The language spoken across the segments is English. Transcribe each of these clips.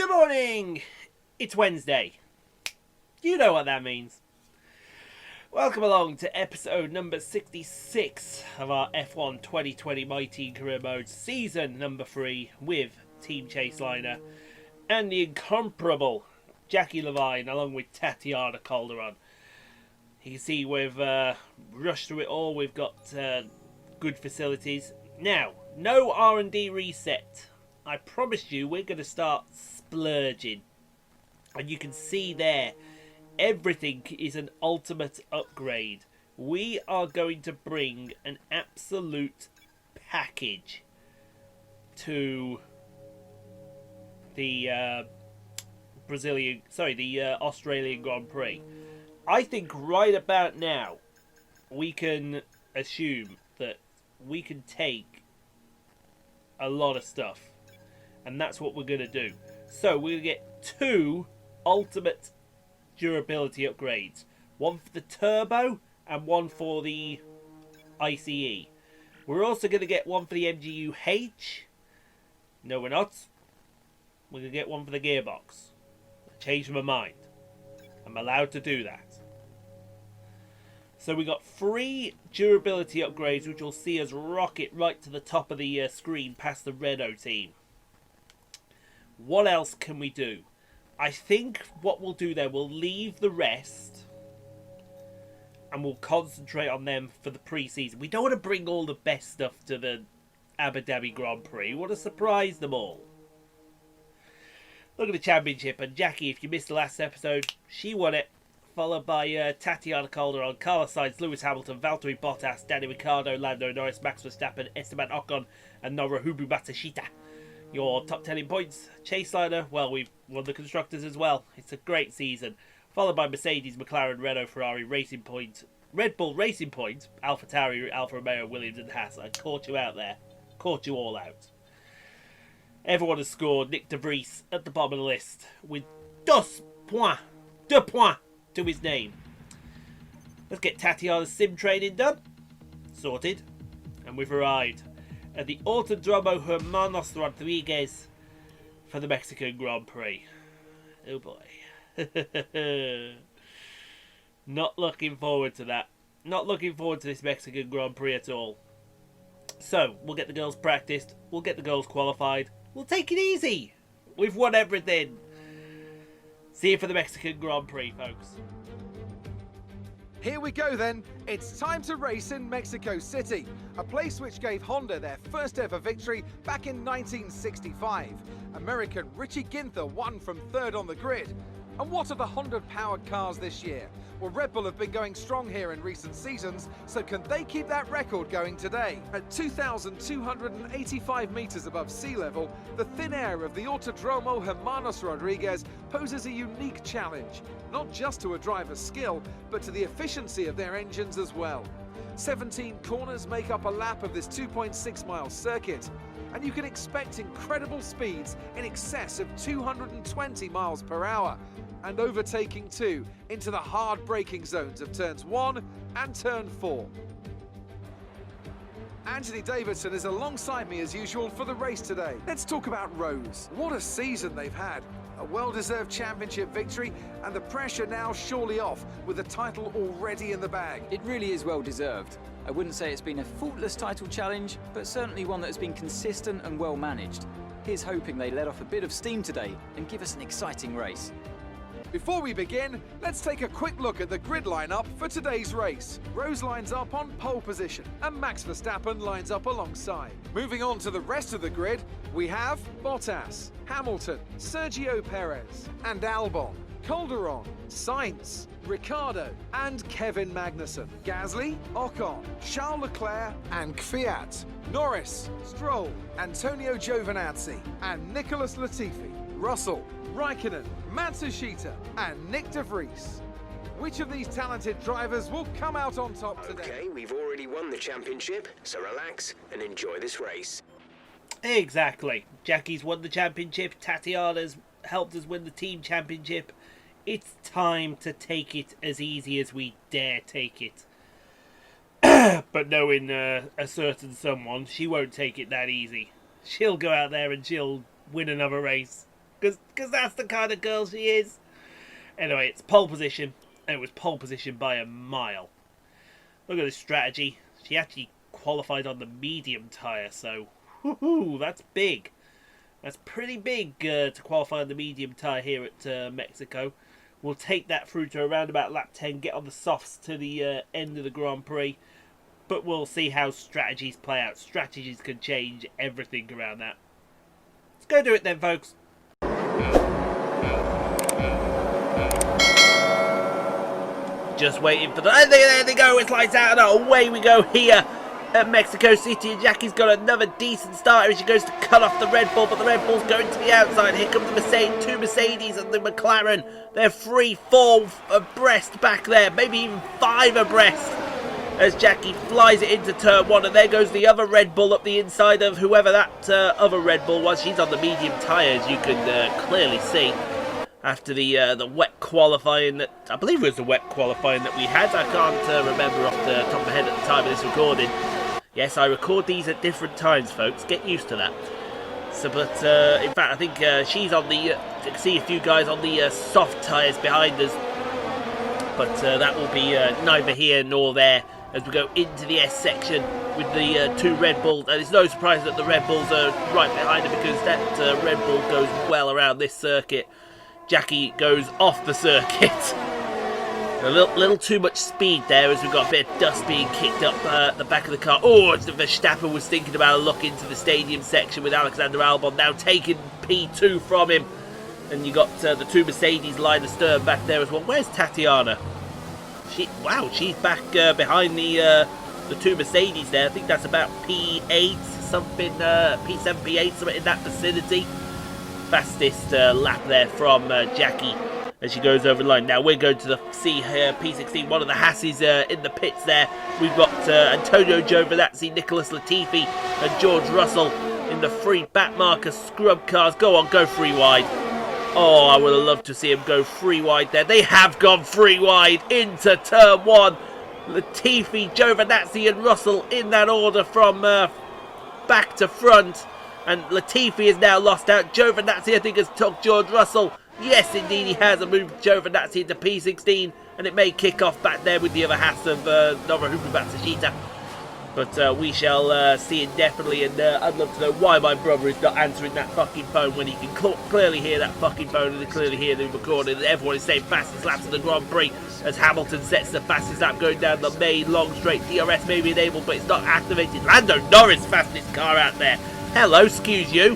Good morning! It's Wednesday. You know what that means. Welcome along to episode number 66 of our F1 2020 My Team Career Mode season number 3 with Team Chaseliner and the incomparable Jackie Levine along with Tatiana Calderon. You can see we've rushed through it all. We've got good facilities. Now, no R&D reset. I promised you we're going to start splurging. And you can see there, everything is an ultimate upgrade. We are going to bring an absolute package to the Australian Grand Prix. I think right about now, we can assume that we can take a lot of stuff. And that's what we're going to do. So we're going to get 2 ultimate durability upgrades. One for the turbo and one for the ICE. We're also going to get one for the MGU-H. No, we're not. We're going to get one for the gearbox. I changed my mind. I'm allowed to do that. So we got 3 durability upgrades, which will see us rocket right to the top of the screen past the Renault team. What else can we do? I think what we'll do there, we'll leave the rest and we'll concentrate on them for the pre-season. We don't want to bring all the best stuff to the Abu Dhabi Grand Prix. We want to surprise them all. Look at the championship, and Jackie, if you missed the last episode, she won it. Followed by Tatiana Calderon, Carlos Sainz, Lewis Hamilton, Valtteri Bottas, Danny Ricciardo, Lando Norris, Max Verstappen, Esteban Ocon, and Nobuhiro Matsushita. Your top 10 in points. Chaseliner, well, we've won the Constructors as well. It's a great season. Followed by Mercedes, McLaren, Renault, Ferrari, Racing Point, Red Bull, Racing Point, AlphaTauri, Alfa Romeo, Williams, and Haas. I caught you out there. Caught you all out. Everyone has scored. Nick De Vries at the bottom of the list with 2 points to his name. Let's get Tatiana's sim training done. Sorted. And we've arrived at the Autodromo Hermanos Rodriguez for the Mexican Grand Prix. Oh boy. Not looking forward to that. Not looking forward to this Mexican Grand Prix at all. So, we'll get the girls practiced. We'll get the girls qualified. We'll take it easy. We've won everything. See you for the Mexican Grand Prix, folks. Here we go then, it's time to race in Mexico City, a place which gave Honda their first ever victory back in 1965. American Richie Ginther won from 3rd on the grid. And what are the Honda-powered cars this year? Well, Red Bull have been going strong here in recent seasons, so can they keep that record going today? At 2,285 metres above sea level, the thin air of the Autodromo Hermanos Rodriguez poses a unique challenge, not just to a driver's skill, but to the efficiency of their engines as well. 17 corners make up a lap of this 2.6-mile circuit, and you can expect incredible speeds in excess of 220 miles per hour, and overtaking too into the hard braking zones of turns 1 and turn 4. Anthony Davidson is alongside me as usual for the race today. Let's talk about Rose. What a season they've had. A well-deserved championship victory, and the pressure now surely off with the title already in the bag. It really is well-deserved. I wouldn't say it's been a faultless title challenge, but certainly one that has been consistent and well-managed. Here's hoping they let off a bit of steam today and give us an exciting race. Before we begin, let's take a quick look at the grid lineup for today's race. Rose lines up on pole position, and Max Verstappen lines up alongside. Moving on to the rest of the grid, we have Bottas, Hamilton, Sergio Perez, and Albon, Calderon, Sainz, Ricciardo, and Kevin Magnussen, Gasly, Ocon, Charles Leclerc, and Kvyat, Norris, Stroll, Antonio Giovinazzi, and Nicholas Latifi, Russell, Raikkonen, Matsushita, and Nick De Vries. Which of these talented drivers will come out on top today? Okay, we've already won the championship, so relax and enjoy this race. Exactly. Jackie's won the championship. Tatiana's helped us win the team championship. It's time to take it as easy as we dare take it. But knowing a certain someone, she won't take it that easy. She'll go out there and she'll win another race. Because that's the kind of girl she is. Anyway, it's pole position, and it was pole position by a mile. Look at this strategy. She actually qualified on the medium tyre, so whoo-hoo, that's big. That's pretty big to qualify on the medium tyre here at Mexico. We'll take that through to around about lap 10, get on the softs to the end of the Grand Prix. But we'll see how strategies play out. Strategies can change everything around that. Let's go do it then, folks. Just waiting for the... There they go, it's lights out and away we go here at Mexico City. And Jackie's got another decent starter as she goes to cut off the Red Bull, but the Red Bull's going to the outside. Here comes the Mercedes, two Mercedes and the McLaren. They're 3-4 abreast back there, maybe even 5 abreast as Jackie flies it into turn 1, and there goes the other Red Bull up the inside of whoever that other Red Bull was. She's on the medium tyres, you can clearly see. After the wet qualifying that, I believe it was the wet qualifying that we had. I can't remember off the top of my head at the time of this recording. Yes, I record these at different times, folks. Get used to that. So, but in fact, I think she's on the... you can see a few guys on the soft tyres behind us. But that will be neither here nor there as we go into the S section with the 2 Red Bulls. And it's no surprise that the Red Bulls are right behind her, because that Red Bull goes well around this circuit. Jackie goes off the circuit. A little too much speed there as we've got a bit of dust being kicked up the back of the car. Oh, Verstappen was thinking about a look into the stadium section with Alexander Albon now taking P2 from him. And you got the 2 Mercedes line astern back there as well. Where's Tatiana? Wow, she's back behind the 2 Mercedes there. I think that's about P8 something, P7, P8, something in that vicinity. Fastest lap there from Jackie as she goes over the line. Now we're going to see here P16, one of the Hasses in the pits there. We've got Antonio Giovinazzi, Nicholas Latifi and George Russell in the free back marker scrub cars. Go on, go 3 wide. Oh, I would have loved to see him go 3 wide there. They have gone 3 wide into turn 1. Latifi, Giovinazzi and Russell in that order from back to front. And Latifi is now lost out. Giovinazzi, I think, has took George Russell. Yes, indeed, he has. And moved Giovinazzi into P16. And it may kick off back there with the other Haas of Novahuku Matsushita. But we shall see indefinitely. And I'd love to know why my brother is not answering that fucking phone when he can clearly hear that fucking phone and clearly hear the recording. And everyone is saying fastest laps of the Grand Prix as Hamilton sets the fastest lap going down the main long straight. DRS may be enabled, but it's not activated. Lando Norris, fastest car out there. Hello, excuse you.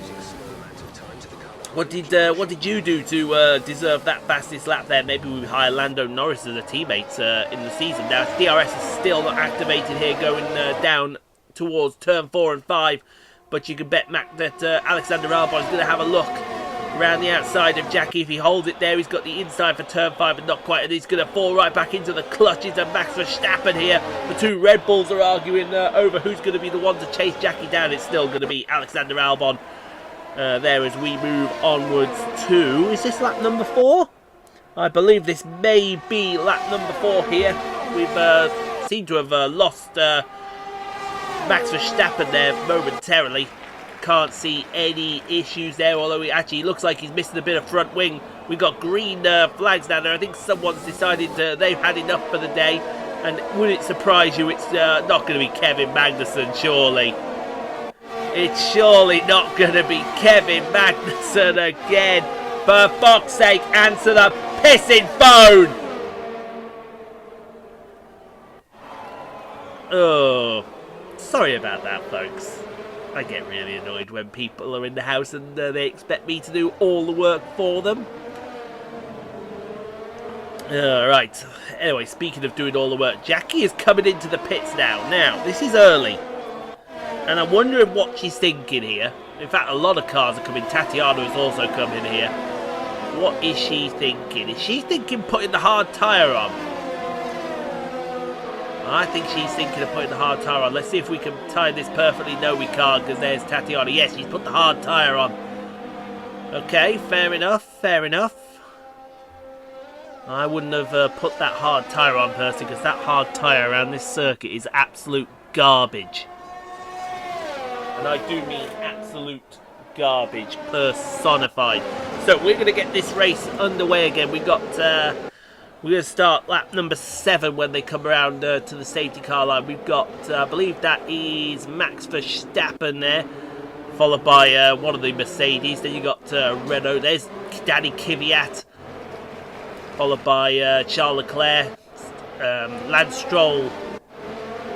What did you do to deserve that fastest lap there? Maybe we hire Lando Norris as a teammate in the season. Now, DRS is still not activated here going down towards turn 4 and 5. But you can bet, Mac, that Alexander Albon is going to have a look around the outside of Jackie. If he holds it there, he's got the inside for turn 5 and not quite. And he's going to fall right back into the clutches of Max Verstappen here. The 2 Red Bulls are arguing over who's going to be the one to chase Jackie down. It's still going to be Alexander Albon. There as we move onwards to... Is this lap number 4? I believe this may be lap number 4 here. We've seemed to have lost Max Verstappen there momentarily. Can't see any issues there, although it actually looks like he's missing a bit of front wing. We've got green flags down there. I think someone's decided they've had enough for the day. And would it surprise you, it's not going to be Kevin Magnussen, surely. It's surely not going to be Kevin Magnussen again. For fuck's sake, answer the pissing phone! Oh, sorry about that, folks. I get really annoyed when people are in the house and they expect me to do all the work for them. Right. Anyway, speaking of doing all the work, Jackie is coming into the pits now. Now, this is early. And I'm wondering what she's thinking here. In fact, a lot of cars are coming. Tatiana has also come in here. What is she thinking? Is she thinking putting the hard tyre on? I think she's thinking of putting the hard tyre on. Let's see if we can time this perfectly. No, we can't, because there's Tatiana. Yes, she's put the hard tyre on. Okay, fair enough, fair enough. I wouldn't have put that hard tyre on, personally, because that hard tyre around this circuit is absolute garbage. And I do mean absolute garbage personified. So we're going to get this race underway again. We're going to start lap number 7 when they come around to the safety car line. We've got, I believe that is Max Verstappen there, followed by one of the Mercedes. Then you got Renault. There's Danny Kvyat, followed by Charles Leclerc, Lance Stroll.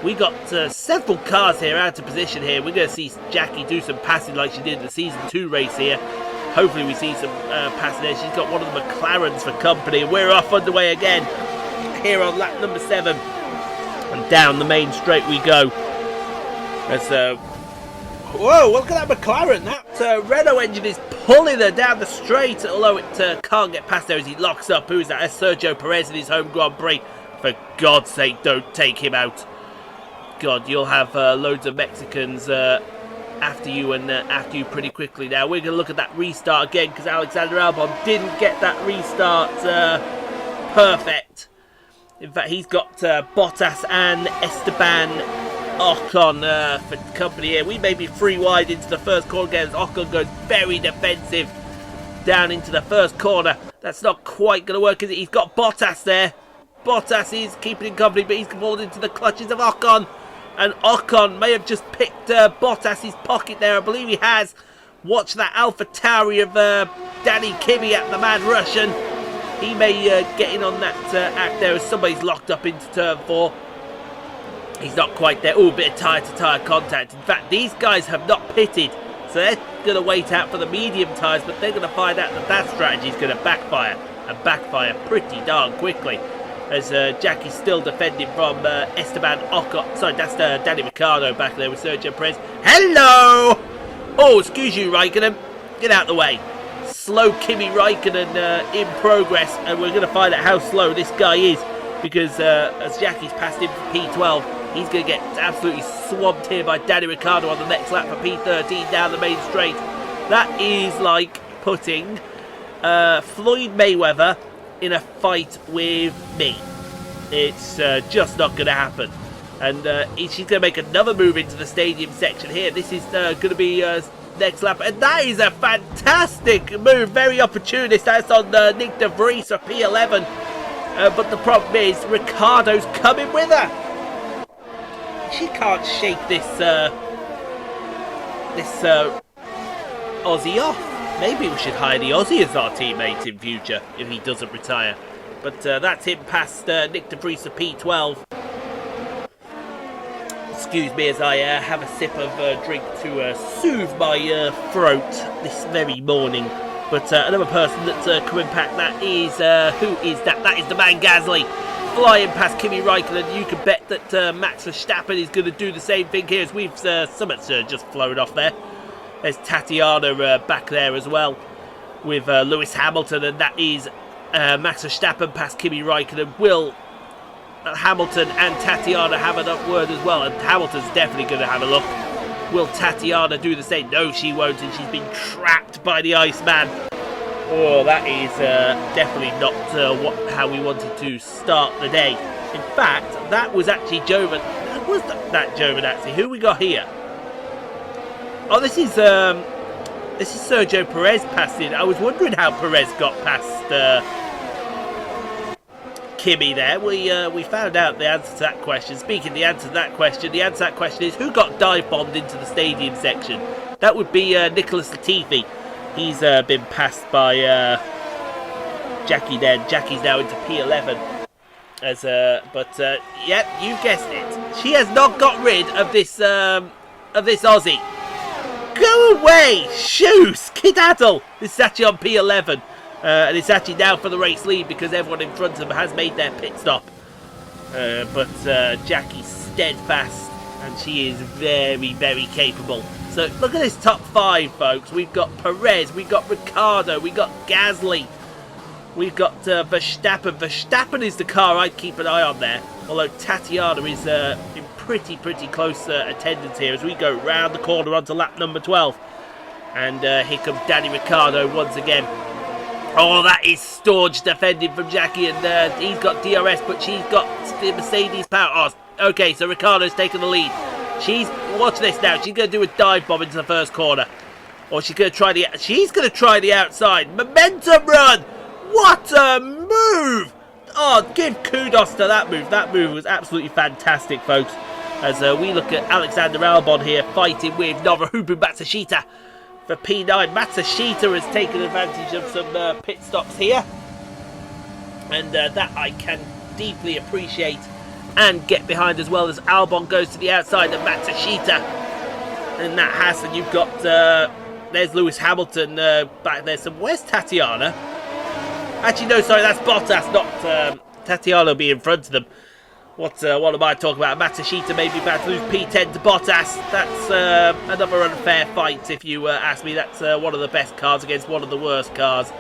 We got several cars here out of position here. We're going to see Jackie do some passing like she did in the Season 2 race here. Hopefully we see some passing there. She's got one of the McLarens for company. We're off underway again here on lap number 7. And down the main straight we go. Whoa, look at that McLaren. That Renault engine is pulling her down the straight. Although it can't get past there as he locks up. Who's that? That's Sergio Perez in his home Grand Prix. For God's sake, don't take him out. God, you'll have loads of Mexicans after you and after you pretty quickly. Now we're going to look at that restart again because Alexander Albon didn't get that restart perfect. In fact, he's got Bottas and Esteban Ocon for company here. We may be 3 wide into the first corner again as Ocon goes very defensive down into the first corner. That's not quite going to work, is it? He's got Bottas there. Bottas is keeping him company, but he's fallen into the clutches of Ocon. And Ocon may have just picked Bottas' pocket there. I believe he has. Watch that Alpha Tauri of Danny Kvyat, the mad Russian. He may get in on that act there as somebody's locked up into turn 4. He's not quite there. Oh, a bit of tyre-to-tyre contact. In fact, these guys have not pitted. So they're going to wait out for the medium tyres. But they're going to find out that that strategy is going to backfire. And backfire pretty darn quickly. As Jackie's still defending from Esteban Ocon. Sorry, that's Danny Ricciardo back there with Sergio Perez. Hello! Oh, excuse you, Raikkonen. Get out of the way. Slow Kimi Raikkonen in progress. And we're going to find out how slow this guy is. Because as Jackie's passed him for P12, he's going to get absolutely swamped here by Danny Ricciardo on the next lap for P13 down the main straight. That is like putting Floyd Mayweather in a fight with me. It's just not going to happen. And she's going to make another move into the stadium section here. This is going to be next lap. And that is a fantastic move. Very opportunist. That's on Nick De Vries for P11. But the problem is Ricciardo's coming with her. She can't shake this Aussie off. Maybe we should hire the Aussie as our teammate in future if he doesn't retire. But that's him past Nick De Vries of P12. Excuse me as I have a sip of drink to soothe my throat this very morning. But another person that's coming back, that is, who is that? That is the man Gasly. Flying past Kimi Raikkonen. You can bet that Max Verstappen is going to do the same thing here as we've Summit's just flown off there. There's Tatiana back there as well with Lewis Hamilton, and that is Max Verstappen past Kimi Raikkonen. Will Hamilton and Tatiana have an word as well? And Hamilton's definitely going to have a look. Will Tatiana do the same? No, she won't, and she's been trapped by the Iceman. Oh, that is definitely not how we wanted to start the day. In fact, that was actually Jovan. Was that Giovinazzi? Who we got here? Oh, this is Sergio Perez passing. I was wondering how Perez got past Kimi there. We found out the answer to that question. Speaking of the answer to that question, is who got dive bombed into the stadium section? That would be Nicholas Latifi. He's been passed by Jackie then. Jackie's now into P11. Yep, you guessed it. She has not got rid of this Aussie. Go away! Shoo! Skedaddle! This is actually on P11. And it's actually now for the race lead because everyone in front of them has made their pit stop. But Jackie's steadfast and she is very, very capable. So look at this top 5, folks. We've got Perez, we've got Ricciardo, we've got Gasly, we've got Verstappen. Verstappen is the car I'd keep an eye on there. Although Tatiana is in pretty close attendance here as we go round the corner onto lap number 12. And here comes Danny Ricciardo once again. Oh, that is staunch defending from Jackie, and he's got DRS, but she's got the Mercedes power. Oh, okay, so Ricciardo's taken the lead. Watch this now. She's going to do a dive bomb into the first corner. Or she's going to try the outside. Momentum run! What a move! Oh, give kudos to that move. That move was absolutely fantastic, folks. As we look at Alexander Albon here fighting with Nobuhiro Matsushita for P9. Matsushita has taken advantage of some pit stops here. And that I can deeply appreciate and get behind, as well as Albon goes to the outside of Matsushita. And that has, and you've got, there's Lewis Hamilton back there. So where's Tatiana? Actually, no, sorry, that's Bottas, not Tatiana will be in front of them. What am I talking about? Matsushita may be about to lose P10 to Bottas. That's another unfair fight, if you ask me. That's one of the best cars against one of the worst cars.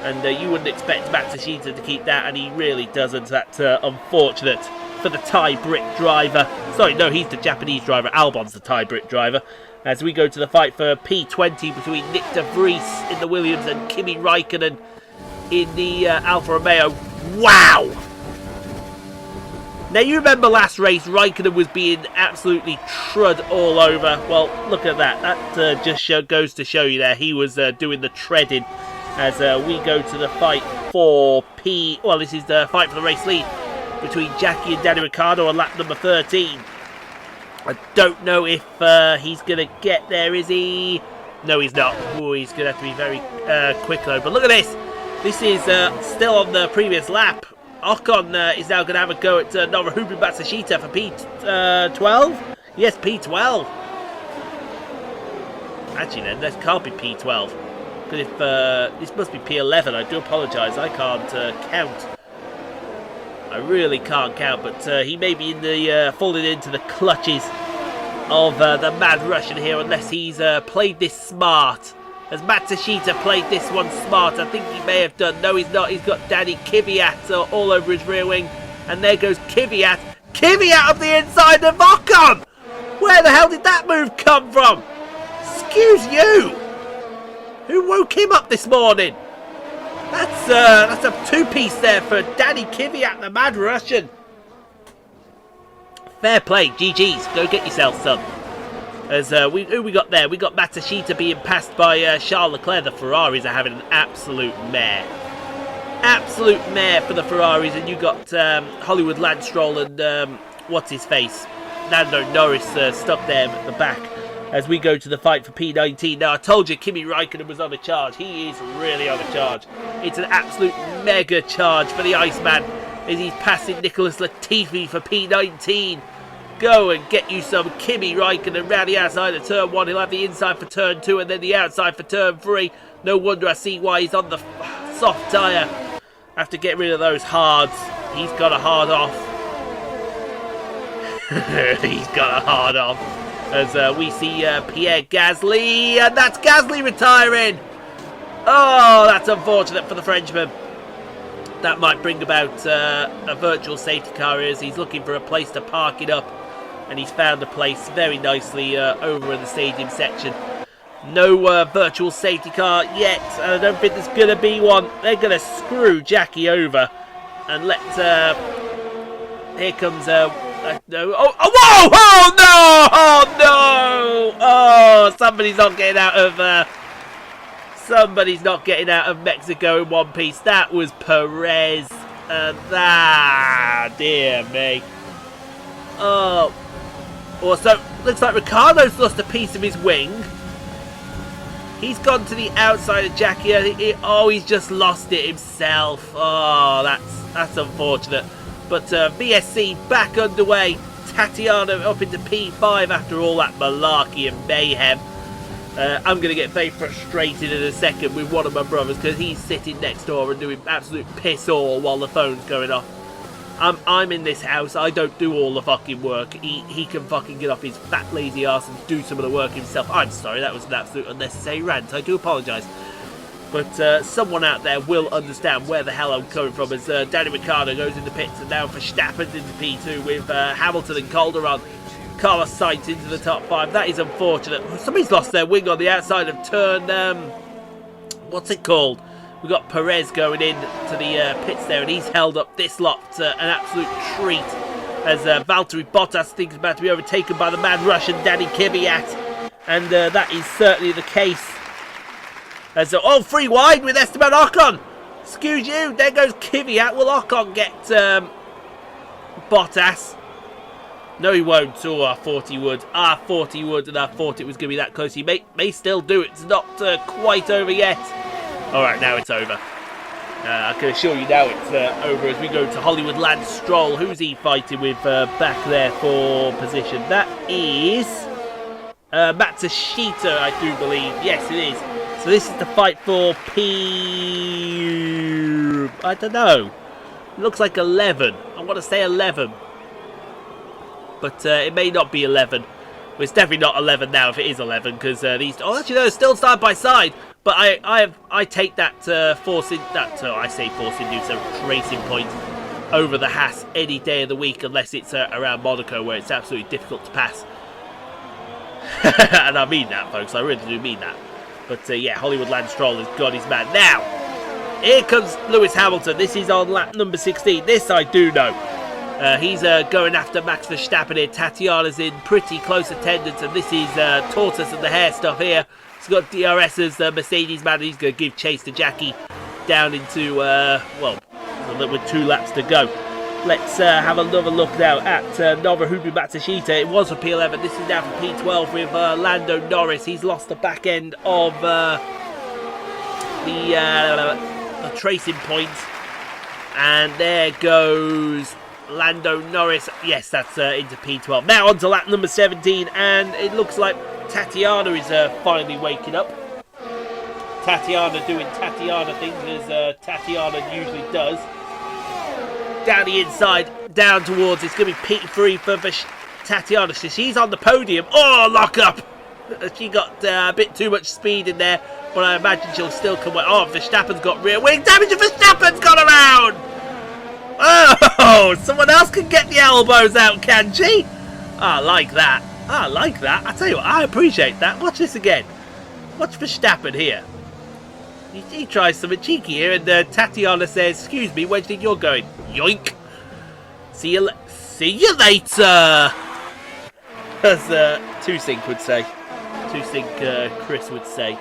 And you wouldn't expect Matsushita to keep that, and he really doesn't. That's unfortunate for the Thai Brit driver. Sorry, no, he's the Japanese driver. Albon's the Thai Brit driver. As we go to the fight for P20 between Nick de Vries in the Williams and Kimi Raikkonen in the Alfa Romeo. Wow! Now, you remember last race, Raikkonen was being absolutely trud all over. Well, look at that. That just goes to show you there. He was doing the treading as we go to the fight for Well, this is the fight for the race lead between Jackie and Danny Ricciardo on lap number 13. I don't know if he's going to get there, is he? No, he's not. Ooh, he's going to have to be very quick, though. But look at this. This is still on the previous lap. Ocon is now going to have a go at Nobuhiro Matsushita for P12. Yes, P12. Actually, then, this can't be P12. Because if this must be P11, I do apologise. I can't count. I really can't count, but he may be in the falling into the clutches of the Mad Russian here, unless he's played this smart. Has Matsushita played this one smart? I think he may have done. No, he's not. He's got Danny Kvyat all over his rear wing. And there goes Kvyat. Kvyat up the inside of Ocon! Where the hell did that move come from? Excuse you! Who woke him up this morning? That's a two-piece there for Danny Kvyat, the Mad Russian. Fair play. GG's. Go get yourself some. As who we got there? We got Matsushita being passed by Charles Leclerc. The Ferraris are having an absolute mare. Absolute mare for the Ferraris. And you got Hollywood Lance Stroll and what's his face? Lando Norris stuck there at the back. As we go to the fight for P19. Now, I told you Kimi Raikkonen was on a charge. He is really on a charge. It's an absolute mega charge for the Iceman as he's passing Nicholas Latifi for P19. Go and get you some Kimi Raikkonen round the outside of turn 1. He'll have the inside for turn 2 and then the outside for turn 3. No wonder I see why he's on the soft tyre. Have to get rid of those hards. He's got a hard off. He's got a hard off. As we see Pierre Gasly. And that's Gasly retiring. Oh, that's unfortunate for the Frenchman. That might bring about a virtual safety car as he's looking for a place to park it up. And he's found a place very nicely over in the stadium section. No virtual safety car yet. And I don't think there's going to be one. They're going to screw Jackie over. And let... here comes... no. Oh, whoa! Oh, no! Oh, no! Oh, somebody's not getting out of... somebody's not getting out of Mexico in one piece. That was Perez. Dear me. Oh. Also, looks like Ricciardo's lost a piece of his wing. He's gone to the outside of Jackie. He's just lost it himself. Oh, that's unfortunate. But VSC back underway. Tatiana up into P5 after all that malarkey and mayhem. I'm going to get very frustrated in a second with one of my brothers because he's sitting next door and doing absolute piss all while the phone's going off. I'm in this house. I don't do all the fucking work. He can fucking get off his fat lazy arse and do some of the work himself. I'm sorry, that was an absolute unnecessary rant. I do apologise. But someone out there will understand where the hell I'm coming from as Danny Ricciardo goes into pits and now Verstappen's into P2 with Hamilton and Calderon. Carlos Sainz into the top 5. That is unfortunate. Somebody's lost their wing on the outside of turn... what's it called? We've got Perez going in to the pits there, and he's held up this lot an absolute treat as Valtteri Bottas thinks about to be overtaken by the Mad Russian Danny Kvyat. And that is certainly the case And so, oh, free wide with Esteban Ocon. Excuse you. There goes Kvyat. Will Ocon get Bottas? No, he won't. Oh, I thought he would. I thought he would, and I thought it was going to be that close. He may still do it. It's not quite over yet. All right, now it's over. I can assure you now it's over as we go to Hollywood Lance Stroll. Who's he fighting with back there for position? That is Matsushita, I do believe. Yes, it is. So this is the fight for P... I don't know. It looks like 11. I want to say 11. But it may not be 11. Well, it's definitely not 11 now if it is 11. Because these... Oh, actually, no, it's still side by side. But I take that force induce a racing point over the Haas any day of the week, unless it's around Monaco where it's absolutely difficult to pass. And I mean that, folks. I really do mean that. But yeah, Hollywood Lance Stroll has got his man. Now, here comes Lewis Hamilton. This is on lap number 16. This I do know. He's going after Max Verstappen here. Tatiana's in pretty close attendance, and this is tortoise and the hare stuff here. He's got DRS's Mercedes man. He's going to give chase to Jackie down into, well, with 2 laps to go. Let's have another look now at Nobuhiro Matsushita. It was for P11. This is now for P12 with Lando Norris. He's lost the back end of the tracing point. And there goes Lando Norris. Yes, that's into P12. Now on to lap number 17. And it looks like Tatiana is finally waking up. Tatiana doing Tatiana things as Tatiana usually does. Down the inside, down towards, it's going to be P3 for Tatiana. So she's on the podium. Oh, lock up! She got a bit too much speed in there, but I imagine she'll still come away. Oh, Verstappen's got rear wing damage and Verstappen's gone around! Oh, someone else can get the elbows out, can she? I like that. I like that. I tell you what, I appreciate that. Watch this again. Watch Verstappen here. He tries something cheeky here, and Tatiana says, "Excuse me, where do you think you're going?" Yoink! See you later. As Two Sync would say. Two Sync Chris would say.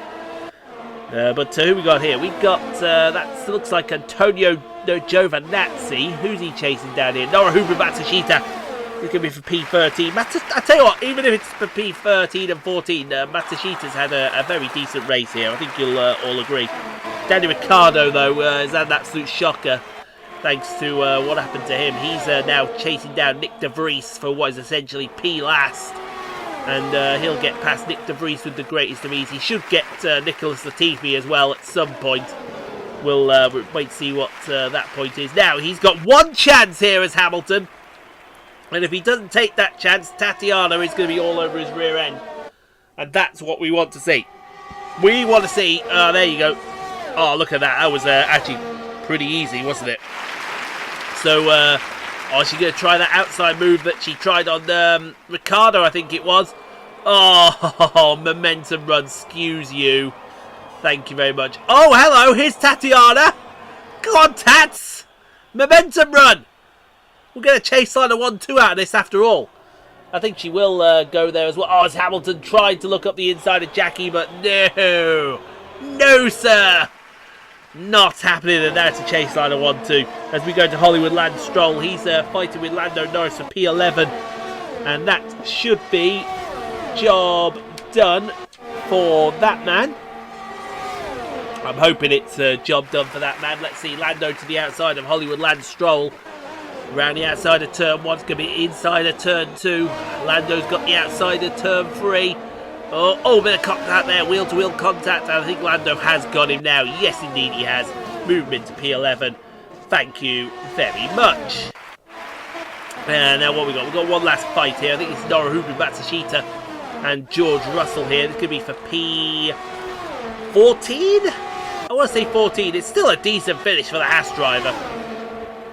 But who we got here? We got that looks like Antonio Giovinazzi. Who's he chasing down here? Nobuhiro Matsushita. It's going to be for P13. I tell you what, even if it's for P13 and 14, Matsushita's had a very decent race here. I think you'll all agree. Danny Ricciardo, though, has had an absolute shocker thanks to what happened to him. He's now chasing down Nick De Vries for what is essentially P last. And he'll get past Nick De Vries with the greatest of ease. He should get Nicholas Latifi as well at some point. We'll wait to see what that point is. Now, he's got one chance here as Hamilton. And if he doesn't take that chance, Tatiana is going to be all over his rear end. And that's what we want to see. We want to see... there you go. Oh, look at that. That was actually pretty easy, wasn't it? So, oh, she's going to try that outside move that she tried on Ricciardo, I think it was. Oh, momentum run. Excuse you. Thank you very much. Oh, hello. Here's Tatiana. Come on, Tats. Momentum run. We're going to chase line a 1-2 out of this after all. I think she will go there as well. Oh, as Hamilton tried to look up the inside of Jackie, but no. No, sir. Not happening, and that's a chase line of 1-2. As we go to Hollywood Lance Stroll, he's fighting with Lando Norris for P11. And that should be job done for that man. I'm hoping it's job done for that man. Let's see, Lando to the outside of Hollywood Lance Stroll. Around the outside of turn 1, it's going to be inside of turn 2. Lando's got the outside of turn 3. Oh, bit of contact there, wheel-to-wheel contact. I think Lando has got him now. Yes, indeed he has. Movement to P11. Thank you very much. Now what we got? We've got one last fight here. I think it's Nobuhiro Matsushita and George Russell here. This could be for P14? I want to say 14. It's still a decent finish for the Haas driver.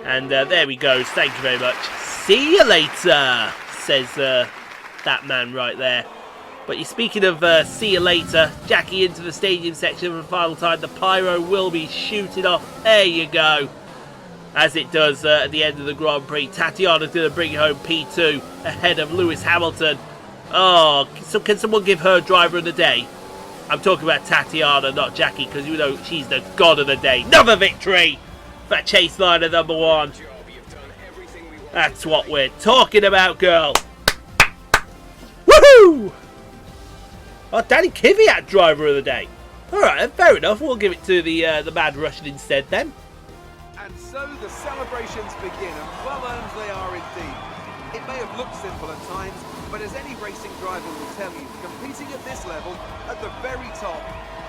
And there we go. Thank you very much. See you later, says that man right there. But you're speaking of see you later, Jackie into the stadium section for the final time. The pyro will be shooting off. There you go. As it does at the end of the Grand Prix. Tatiana's going to bring home P2 ahead of Lewis Hamilton. Oh, so can someone give her driver of the day? I'm talking about Tatiana, not Jackie, because you know she's the god of the day. Another victory for Chaseliner number 1. That's what we're talking about, girl. Woohoo! Oh, Danny Kvyat, driver of the day. Alright, fair enough. We'll give it to the Mad Russian instead then. And so the celebrations begin, and well earned they are indeed. It may have looked simple at times, but as any racing driver will tell you, competing at this level, at the very top,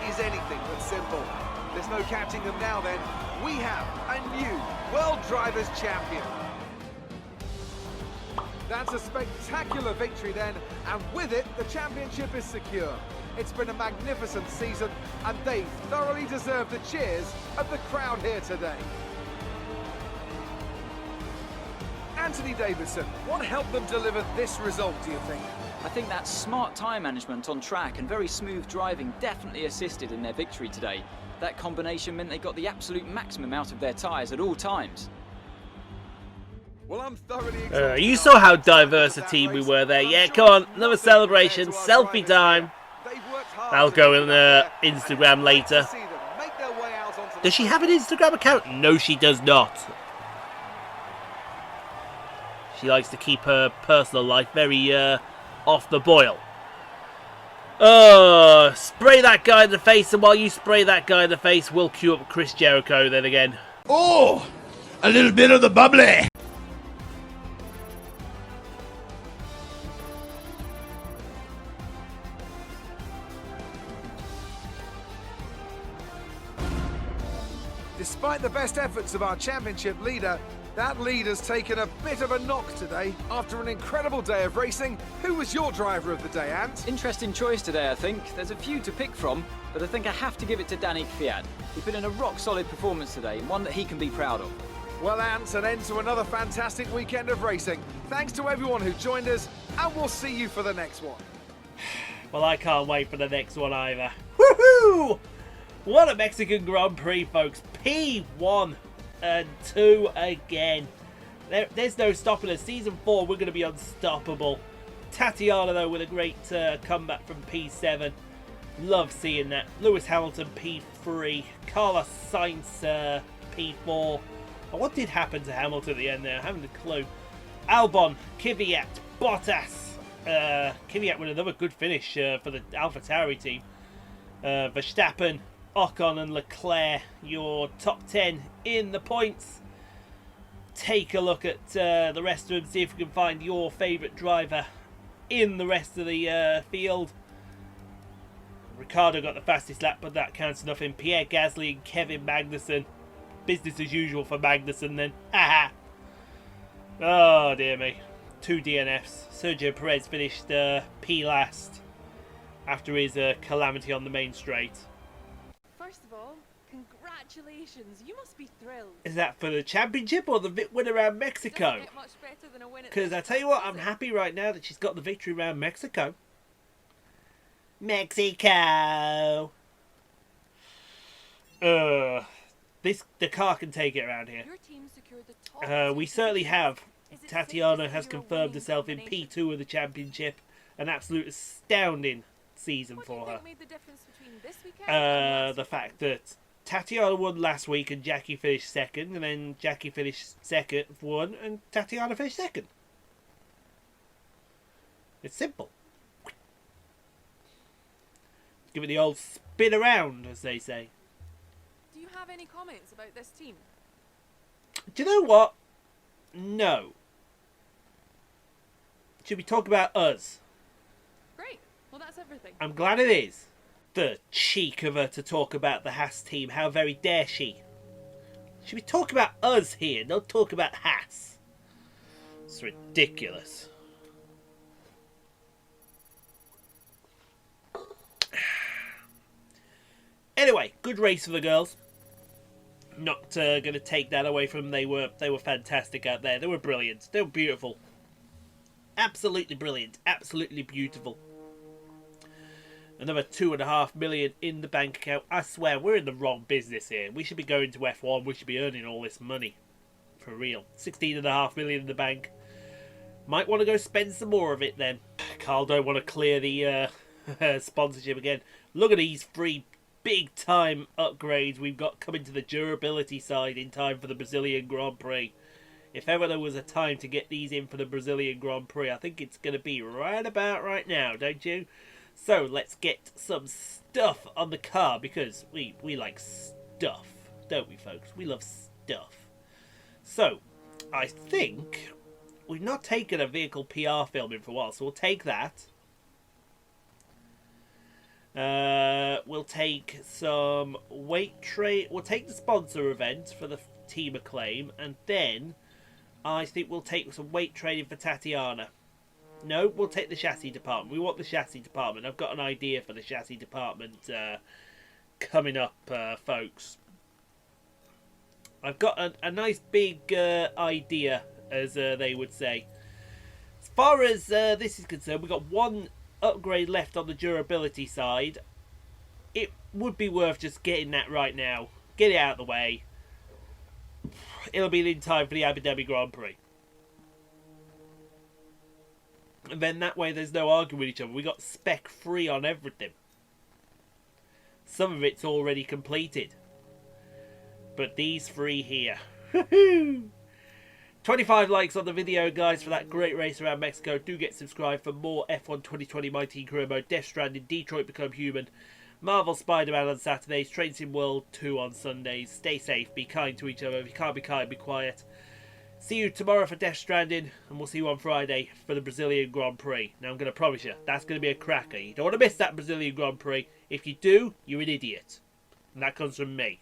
is anything but simple. There's no catching them now then. We have a new World Drivers' Champion. That's a spectacular victory then, and with it, the championship is secure. It's been a magnificent season, and they thoroughly deserve the cheers of the crowd here today. Anthony Davidson, what helped them deliver this result, do you think? I think that smart tyre management on track and very smooth driving definitely assisted in their victory today. That combination meant they got the absolute maximum out of their tyres at all times. Well, I'm thoroughly excited. You saw how diverse a team we were there. Yeah, come on, another celebration, selfie time. I'll go on Instagram later. Does she have an Instagram account? No, she does not. She likes to keep her personal life very off the boil. Oh, spray that guy in the face, and while you spray that guy in the face, we'll queue up Chris Jericho then again. Oh, a little bit of the bubbly. Despite the best efforts of our championship leader, that lead has taken a bit of a knock today. After an incredible day of racing, who was your driver of the day, Ant? Interesting choice today, I think. There's a few to pick from, but I think I have to give it to Danny Kvyat. He put in a rock-solid performance today, and one that he can be proud of. Well, Ant, an end to another fantastic weekend of racing. Thanks to everyone who joined us, and we'll see you for the next one. Well, I can't wait for the next one either. Woohoo! What a Mexican Grand Prix, folks. P1 and 2 again. There's no stopping us. Season 4, we're going to be unstoppable. Tatiana, though, with a great comeback from P7. Love seeing that. Lewis Hamilton, P3. Carlos Sainz, P4. And what did happen to Hamilton at the end there? I haven't a clue. Albon, Kvyat, Bottas. Kvyat with another good finish for the AlphaTauri team. Verstappen, Ocon and Leclerc, your top 10 in the points. Take a look at the rest of them, see if we can find your favourite driver in the rest of the field. Ricciardo got the fastest lap, but that counts nothing. Pierre Gasly and Kevin Magnussen. Business as usual for Magnussen then. Haha. Oh dear me. 2 DNFs. Sergio Perez finished P last after his calamity on the main straight. First of all, congratulations. You must be thrilled. Is that for the championship or the win around Mexico? Doesn't get much better than a win at Because I this tell you point, what, does I'm it? happy right now that she's got the victory around Mexico. Mexico! The car can take it around here. Your team secured the top We seed certainly position. have. Is it Tatiana safe to has say you're a confirmed winning herself in combination? P2 of the championship. An absolute astounding season What do you for her. think made the difference between this weekend and last The weekend? fact that Tatiana won last week and Jackie finished second, and then Jackie finished second, won, and Tatiana finished second. It's simple. Give it the old spin around, as they say. Do you have any comments about this team? Do you know what? No. Should we talk about us? Great. Well, that's everything. I'm glad it is. The cheek of her to talk about the Haas team. How very dare she? Should we talk about us here? Don't talk about Haas. It's ridiculous. Anyway, good race for the girls. Not going to take that away from them. They were fantastic out there. They were brilliant. They were beautiful. Absolutely brilliant. Absolutely beautiful. Another 2.5 million in the bank account. I swear, we're in the wrong business here. We should be going to F1. We should be earning all this money. For real. 16.5 million in the bank. Might want to go spend some more of it then. Carl don't want to clear the sponsorship again. Look at these 3 big time upgrades we've got coming to the durability side in time for the Brazilian Grand Prix. If ever there was a time to get these in for the Brazilian Grand Prix, I think it's going to be right about right now, don't you? So let's get some stuff on the car, because we like stuff, don't we, folks? We love stuff. So I think we've not taken a vehicle PR filming for a while, so we'll take that. We'll take some weight trade. We'll take the sponsor event for the Team Acclaim, and then I think we'll take some weight training for Tatiana. No, we'll take the chassis department. We want the chassis department. I've got an idea for the chassis department coming up, folks. I've got a nice big idea, as they would say. As far as this is concerned, we've got 1 upgrade left on the durability side. It would be worth just getting that right now. Get it out of the way. It'll be in time for the Abu Dhabi Grand Prix. And then that way there's no arguing with each other. We got spec free on everything. Some of it's already completed. But these 3 here. 25 likes on the video, guys, for that great race around Mexico. Do get subscribed for more F1 2020 My Team Career Mode, Death Stranding, Detroit Become Human, Marvel Spider-Man on Saturdays, Train Sim World 2 on Sundays. Stay safe, be kind to each other. If you can't be kind, be quiet. See you tomorrow for Death Stranding, and we'll see you on Friday for the Brazilian Grand Prix. Now, I'm going to promise you, that's going to be a cracker. You don't want to miss that Brazilian Grand Prix. If you do, you're an idiot. And that comes from me.